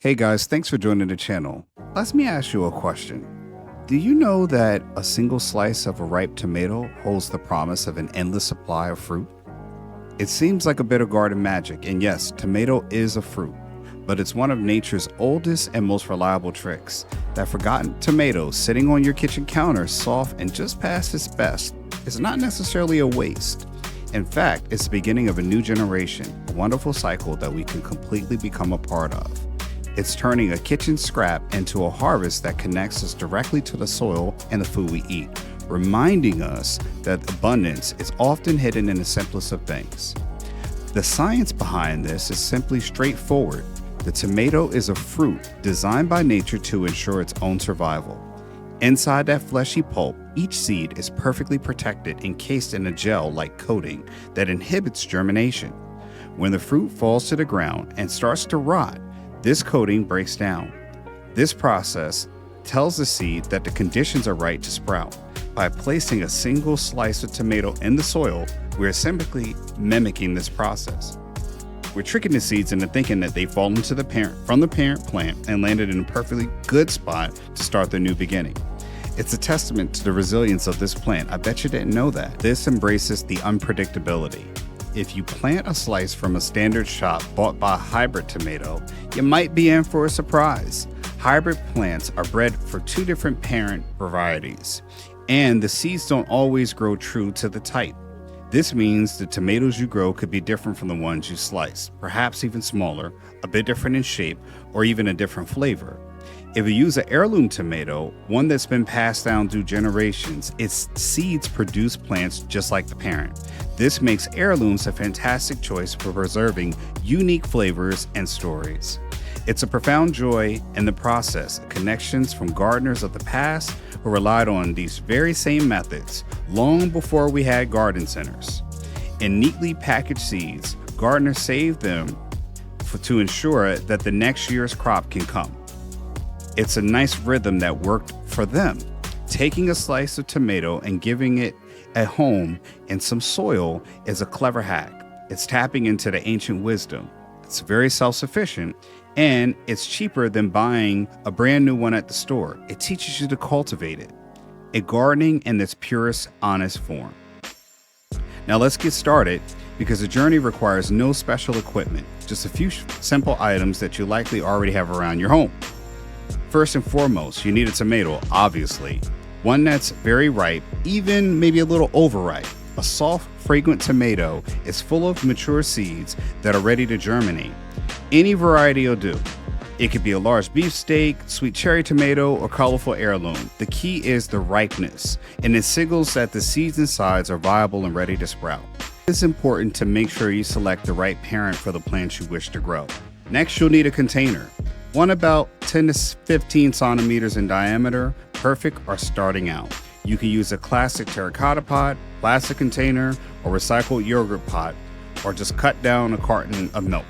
Hey guys, thanks for joining the channel. Let me ask you a question. Do you know that a single slice of a ripe tomato holds the promise of an endless supply of fruit? It seems like a bit of garden magic, and yes, tomato is a fruit, but it's one of nature's oldest and most reliable tricks. That forgotten tomato sitting on your kitchen counter, soft and just past its best, is not necessarily a waste. In fact, it's the beginning of a new generation, a wonderful cycle that we can completely become a part of. It's turning a kitchen scrap into a harvest that connects us directly to the soil and the food we eat, reminding us that abundance is often hidden in the simplest of things. The science behind this is simply straightforward. The tomato is a fruit designed by nature to ensure its own survival. Inside that fleshy pulp, each seed is perfectly protected, encased in a gel-like coating that inhibits germination. When the fruit falls to the ground and starts to rot, this coating breaks down. This process tells the seed that the conditions are right to sprout. By placing a single slice of tomato in the soil, we're simply mimicking this process. We're tricking the seeds into thinking that they fall into from the parent plant and landed in a perfectly good spot to start their new beginning. It's a testament to the resilience of this plant. I bet you didn't know that. This embraces the unpredictability. If you plant a slice from a standard shop bought by a hybrid tomato, you might be in for a surprise. Hybrid plants are bred for two different parent varieties, and the seeds don't always grow true to the type. This means the tomatoes you grow could be different from the ones you slice, perhaps even smaller, a bit different in shape, or even a different flavor. If you use an heirloom tomato, one that's been passed down through generations, its seeds produce plants just like the parent. This makes heirlooms a fantastic choice for preserving unique flavors and stories. It's a profound joy in the process, connections from gardeners of the past who relied on these very same methods long before we had garden centers. In neatly packaged seeds, gardeners saved them to ensure that the next year's crop can come. It's a nice rhythm that worked for them. Taking a slice of tomato and giving it a home in some soil is a clever hack. It's tapping into the ancient wisdom. It's very self-sufficient, and it's cheaper than buying a brand new one at the store. It teaches you to cultivate it. A gardening in its purest, honest form. Now let's get started, because the journey requires no special equipment, just a few simple items that you likely already have around your home. First and foremost, you need a tomato, obviously. One that's very ripe, even maybe a little overripe. A soft, fragrant tomato is full of mature seeds that are ready to germinate. Any variety will do. It could be a large beefsteak, sweet cherry tomato, or colorful heirloom. The key is the ripeness, and it signals that the seeds and sides are viable and ready to sprout. It's important to make sure you select the right parent for the plants you wish to grow. Next, you'll need a container. One about 10 to 15 centimeters in diameter, perfect or starting out. You can use a classic terracotta pot, plastic container, or recycled yogurt pot, or just cut down a carton of milk.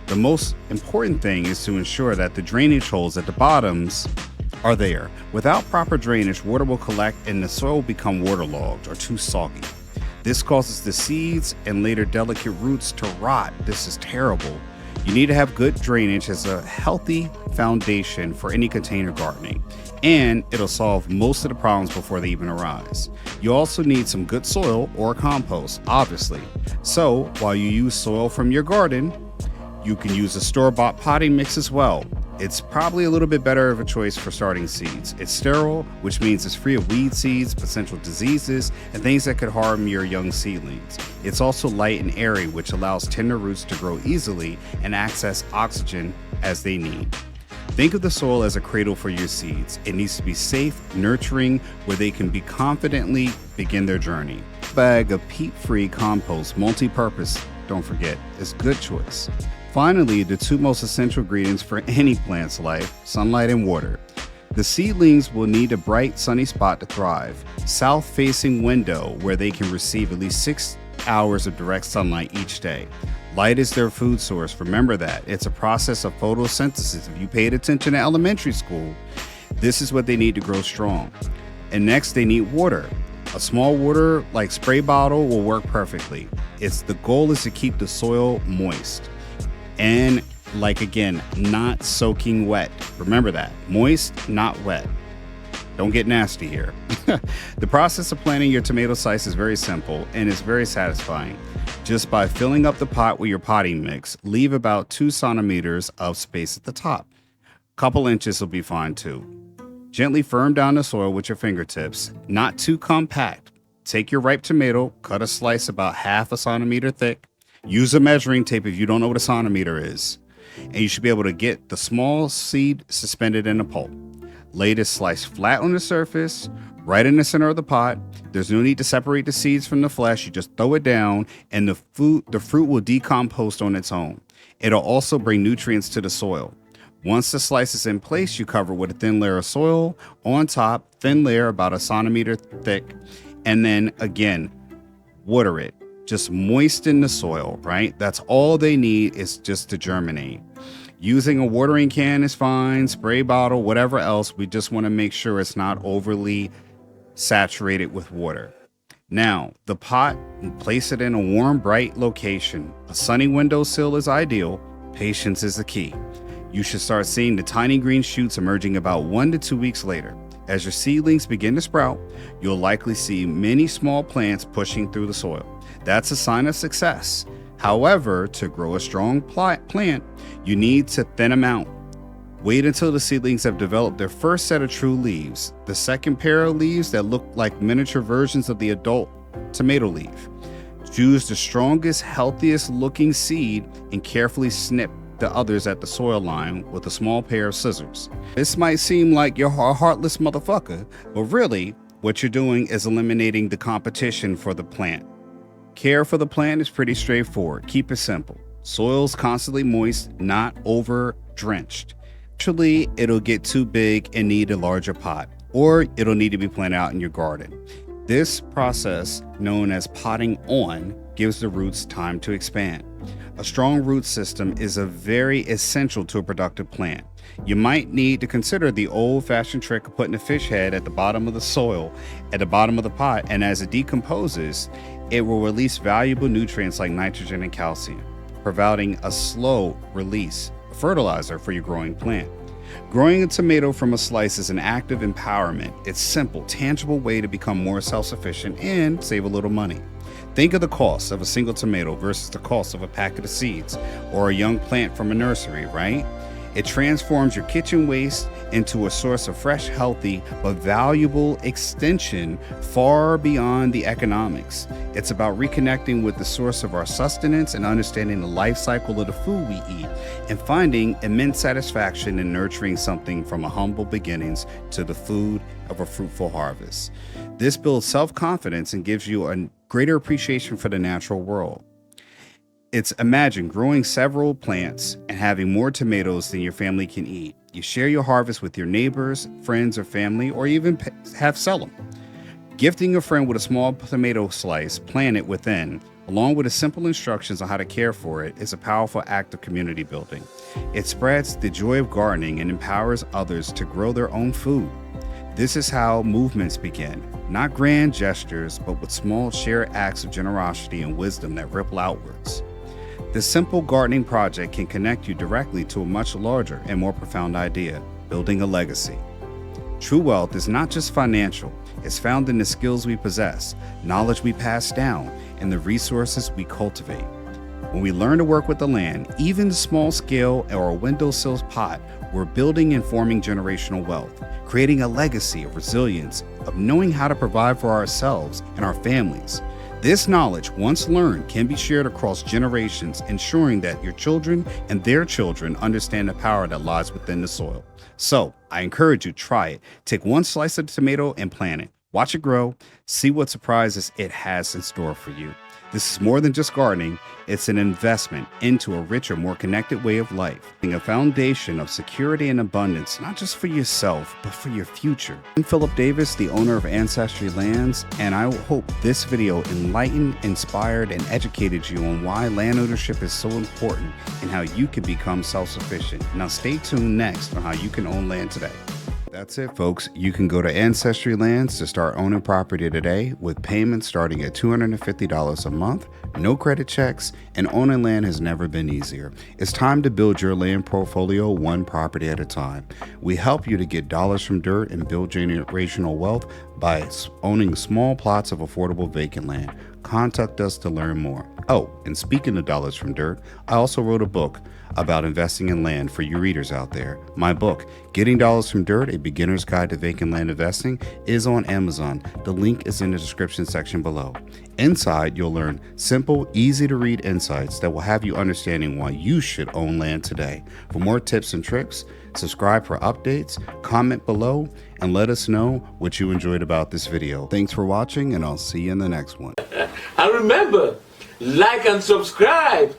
The most important thing is to ensure that the drainage holes at the bottoms are there. Without proper drainage, water will collect and the soil will become waterlogged or too soggy. This causes the seeds and later delicate roots to rot. This is terrible. You need to have good drainage as a healthy foundation for any container gardening, and it'll solve most of the problems before they even arise. You also need some good soil or compost, obviously. So while you use soil from your garden, you can use a store-bought potting mix as well. It's probably a little bit better of a choice for starting seeds. It's sterile, which means it's free of weed seeds, potential diseases, and things that could harm your young seedlings. It's also light and airy, which allows tender roots to grow easily and access oxygen as they need. Think of the soil as a cradle for your seeds. It needs to be safe, nurturing, where they can be confidently begin their journey. A bag of peat-free compost, multi-purpose, don't forget, is a good choice. Finally, the two most essential ingredients for any plant's life, sunlight and water. The seedlings will need a bright, sunny spot to thrive. South-facing window where they can receive at least 6 hours of direct sunlight each day. Light is their food source. Remember that. It's a process of photosynthesis. If you paid attention to elementary school, this is what they need to grow strong. And next, they need water. A small water like spray bottle will work perfectly. The goal is to keep the soil moist. And Like again, not soaking wet. Remember that. Moist, not wet. Don't get nasty here. The process of planting your tomato slice is very simple and is very satisfying. Just by filling up the pot with your potting mix, leave about 2 centimeters of space at the top. Couple inches will be fine too. Gently firm down the soil with your fingertips, not too compact. Take your ripe tomato, cut a slice about 1/2 centimeter thick. Use a measuring tape if you don't know what a centimeter is. And you should be able to get the small seed suspended in the pulp. Lay this slice flat on the surface, right in the center of the pot. There's no need to separate the seeds from the flesh. You just throw it down and the fruit will decompose on its own. It'll also bring nutrients to the soil. Once the slice is in place, you cover it with a thin layer of soil on top, thin layer about 1 centimeter thick, and then again, water it. Just moisten the soil, right? That's all they need is just to germinate. Using a watering can is fine, spray bottle, whatever else. We just want to make sure it's not overly saturated with water. Now, the pot, place it in a warm, bright location. A sunny windowsill is ideal. Patience is the key. You should start seeing the tiny green shoots emerging about 1 to 2 weeks later. As your seedlings begin to sprout, you'll likely see many small plants pushing through the soil. That's a sign of success. However, to grow a strong plant, you need to thin them out. Wait until the seedlings have developed their first set of true leaves, the second pair of leaves that look like miniature versions of the adult tomato leaf. Choose the strongest, healthiest looking seed and carefully snip the others at the soil line with a small pair of scissors. This might seem like you're a heartless motherfucker, but really, what you're doing is eliminating the competition for the plant. Care for the plant is pretty straightforward. Keep it simple. Soil's constantly moist, not over drenched. Eventually, it'll get too big and need a larger pot, or it'll need to be planted out in your garden. This process, known as potting on, gives the roots time to expand. A strong root system is very essential to a productive plant. You might need to consider the old-fashioned trick of putting a fish head at the bottom of the soil, at the bottom of the pot, and as it decomposes, it will release valuable nutrients like nitrogen and calcium, providing a slow release fertilizer for your growing plant. Growing a tomato from a slice is an act of empowerment. It's a simple, tangible way to become more self-sufficient and save a little money. Think of the cost of a single tomato versus the cost of a packet of seeds or a young plant from a nursery, right? It transforms your kitchen waste into a source of fresh, healthy, but valuable extension far beyond the economics. It's about reconnecting with the source of our sustenance and understanding the life cycle of the food we eat and finding immense satisfaction in nurturing something from a humble beginnings to the food of a fruitful harvest. This builds self-confidence and gives you a greater appreciation for the natural world. Imagine growing several plants and having more tomatoes than your family can eat. You share your harvest with your neighbors, friends, or family, or even sell them. Gifting a friend with a small tomato slice, plant it within, along with the simple instructions on how to care for it, is a powerful act of community building. It spreads the joy of gardening and empowers others to grow their own food. This is how movements begin, not grand gestures, but with small shared acts of generosity and wisdom that ripple outwards. This simple gardening project can connect you directly to a much larger and more profound idea, building a legacy. True wealth is not just financial, it's found in the skills we possess, knowledge we pass down, and the resources we cultivate. When we learn to work with the land, even small scale or a windowsill pot, we're building and forming generational wealth, creating a legacy of resilience, of knowing how to provide for ourselves and our families. This knowledge, once learned, can be shared across generations, ensuring that your children and their children understand the power that lies within the soil. So, I encourage you, try it. Take one slice of the tomato and plant it. Watch it grow. See what surprises it has in store for you. This is more than just gardening. It's an investment into a richer, more connected way of life, being a foundation of security and abundance, not just for yourself, but for your future. I'm Philip Davis, the owner of Ancestry Lands, and I hope this video enlightened, inspired, and educated you on why land ownership is so important and how you can become self-sufficient. Now stay tuned next on how you can own land today. That's it, folks. You can go to Ancestry Lands to start owning property today with payments starting at $250 a month, no credit checks, and owning land has never been easier. It's time to build your land portfolio one property at a time. We help you to get dollars from dirt and build generational wealth by owning small plots of affordable vacant land. Contact us to learn more. Oh, and speaking of dollars from dirt, I also wrote a book about investing in land for you readers out there. My book, Getting Dollars from Dirt, A Beginner's Guide to Vacant Land Investing, is on Amazon. The link is in the description section below. Inside, you'll learn simple, easy to read insights that will have you understanding why you should own land today. For more tips and tricks, subscribe for updates, comment below, and let us know what you enjoyed about this video. Thanks for watching, and I'll see you in the next one. And remember, like and subscribe.